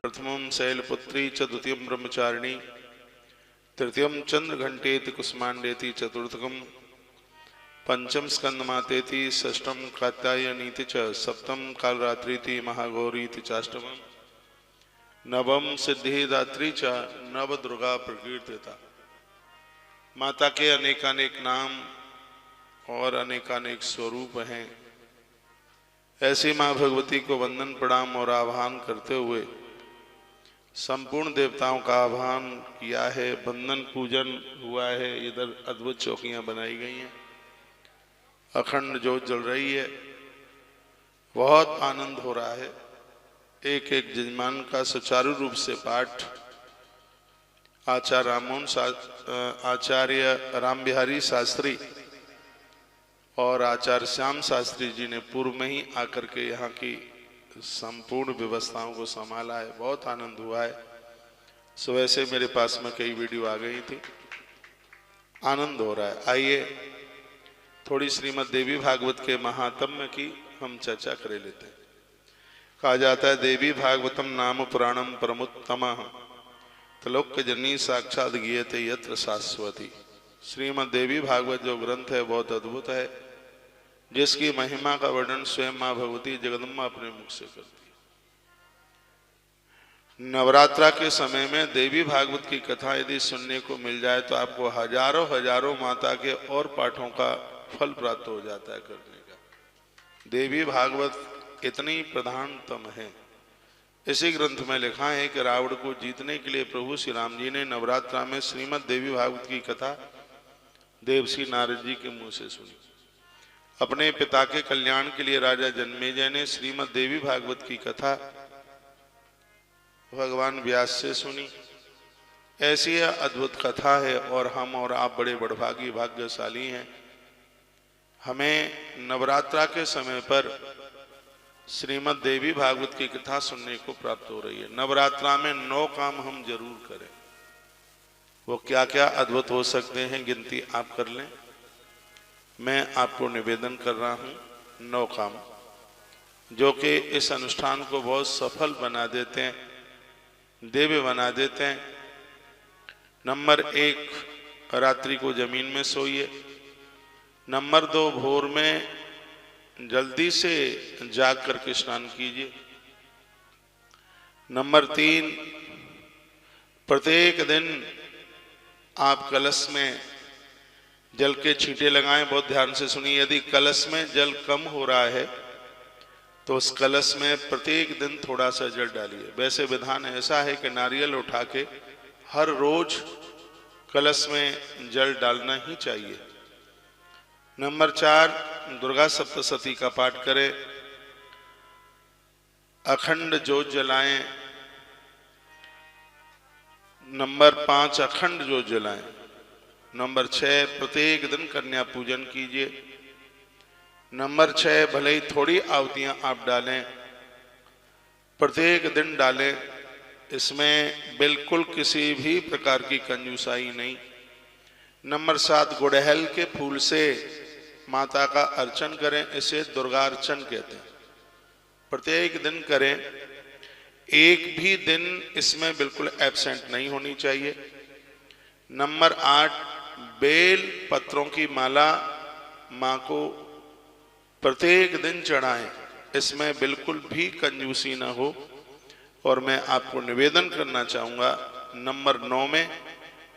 प्रथमं शैलपुत्री च द्वितीयं ब्रह्मचारिणी तृतीयं चंद्रघंटेति कुसुमांडेति चतुर्थकं पंचम स्कंदमातेति षष्ठम कात्यायनीति च सप्तम कालरात्रीति महागौरीति चाष्टमं नवम सिद्धिदात्री च नव दुर्गा प्रकीर्तिता। माता के अनेकानेक नाम और अनेकानेक स्वरूप हैं। ऐसी माँ भगवती को वंदन प्रणाम और आह्वान करते हुए संपूर्ण देवताओं का आह्वान किया है, वंदन पूजन हुआ है। इधर अद्भुत चौकियां बनाई गई हैं, अखंड ज्योत जल रही है, बहुत आनंद हो रहा है। एक एक यजमान का सुचारू रूप से पाठ आचार्य राम बिहारी शास्त्री और आचार्य श्याम शास्त्री जी ने पूर्व में ही आकर के यहाँ की संपूर्ण व्यवस्थाओं को संभाला है। बहुत आनंद हुआ है। सुबह से मेरे पास में कई वीडियो आ गई थी, आनंद हो रहा है। आइए थोड़ी श्रीमद् देवी भागवत के महात्म्य की हम चर्चा कर लेते हैं। कहा जाता है देवी भागवतम नाम पुराणम परमोत्तमः त्रिलोक्य जननी साक्षात गीयते यत्र शाश्वती। श्रीमद् देवी भागवत जो ग्रंथ है बहुत अद्भुत है, जिसकी महिमा का वर्णन स्वयं माँ भगवती जगदम्बा अपने मुख से करती है। नवरात्रा के समय में देवी भागवत की कथा यदि सुनने को मिल जाए तो आपको हजारों हजारों माता के और पाठों का फल प्राप्त हो जाता है करने का। देवी भागवत इतनी प्रधानतम है। इसी ग्रंथ में लिखा है कि रावण को जीतने के लिए प्रभु श्री राम जी ने नवरात्रा में श्रीमद् देवी भागवत की कथा देवर्षि नारद जी के मुंह से सुनी। अपने पिता के कल्याण के लिए राजा जन्मेजय ने श्रीमद् देवी भागवत की कथा भगवान व्यास से सुनी। ऐसी अद्भुत कथा है और हम और आप बड़े बड़भागी भाग्यशाली हैं। हमें नवरात्रा के समय पर श्रीमद् देवी भागवत की कथा सुनने को प्राप्त हो रही है। नवरात्रा में 9 काम हम जरूर करें। वो क्या क्या अद्भुत हो सकते हैं, गिनती आप कर लें। मैं आपको निवेदन कर रहा हूं 9 काम जो कि इस अनुष्ठान को बहुत सफल बना देते हैं, दिव्य बना देते हैं। नंबर 1, रात्रि को जमीन में सोइए। नंबर 2, भोर में जल्दी से जाग करके स्नान कीजिए। नंबर 3, प्रत्येक दिन आप कलश में जल के छींटे लगाएं। बहुत ध्यान से सुनिए। यदि कलश में जल कम हो रहा है तो उस कलश में प्रत्येक दिन थोड़ा सा जल डालिए। वैसे विधान ऐसा है कि नारियल उठा के हर रोज कलश में जल डालना ही चाहिए। नंबर 4, दुर्गा सप्तशती का पाठ करें। अखंड ज्योत जलाएं। नंबर 5, अखंड ज्योत जलाएं। नंबर 6, प्रत्येक दिन कन्या पूजन कीजिए। नंबर 6, भले ही थोड़ी आहुतियां आप डालें, प्रत्येक दिन डालें। इसमें बिल्कुल किसी भी प्रकार की कंजूसाई नहीं। नंबर 7, गुड़हल के फूल से माता का अर्चन करें। इसे दुर्गा अर्चन कहते हैं। प्रत्येक दिन करें। एक भी दिन इसमें बिल्कुल एब्सेंट नहीं होनी चाहिए। नंबर 8, बेल पत्रों की माला माँ को प्रत्येक दिन चढ़ाएं। इसमें बिल्कुल भी कंजूसी ना हो। और मैं आपको निवेदन करना चाहूंगा नंबर 9 में,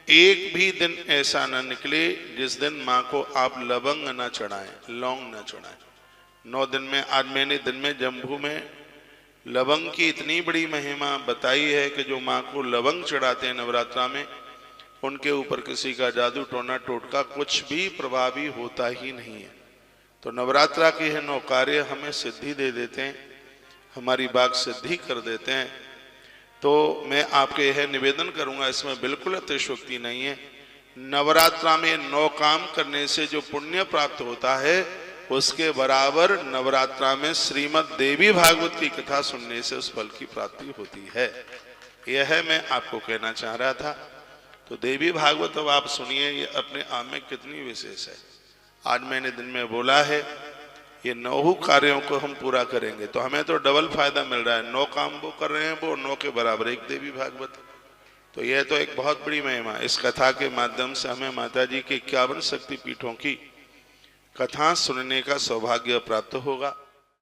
एक भी दिन ऐसा ना निकले जिस दिन माँ को आप लवंग ना चढ़ाएं, लौंग ना चढ़ाएं। 9 दिन में, आज मैंने दिन में जम्मू में लवंग की इतनी बड़ी महिमा बताई है कि जो माँ को लवंग चढ़ाते हैं नवरात्रा में, उनके ऊपर किसी का जादू टोना टोटका कुछ भी प्रभावी होता ही नहीं है। तो नवरात्रा के यह 9 कार्य हमें सिद्धि दे देते हैं, हमारी बात सिद्धि कर देते हैं। तो मैं आपके यह निवेदन करूंगा, इसमें बिल्कुल अतिशयोक्ति नहीं है। नवरात्रा में 9 काम करने से जो पुण्य प्राप्त होता है उसके बराबर नवरात्रा में श्रीमद् देवी भागवत की कथा सुनने से उस फल की प्राप्ति होती है। यह मैं आपको कहना चाह रहा था। तो देवी भागवत अब आप सुनिए, ये अपने आप में कितनी विशेष है। आज मैंने दिन में बोला है, ये 9 कार्यों को हम पूरा करेंगे तो हमें तो डबल फायदा मिल रहा है। 9 काम वो कर रहे हैं, वो 9 के बराबर एक देवी भागवत। तो यह तो एक बहुत बड़ी महिमा। इस कथा के माध्यम से हमें माता जी के 51 शक्तिपीठों की कथा सुनने का सौभाग्य प्राप्त होगा।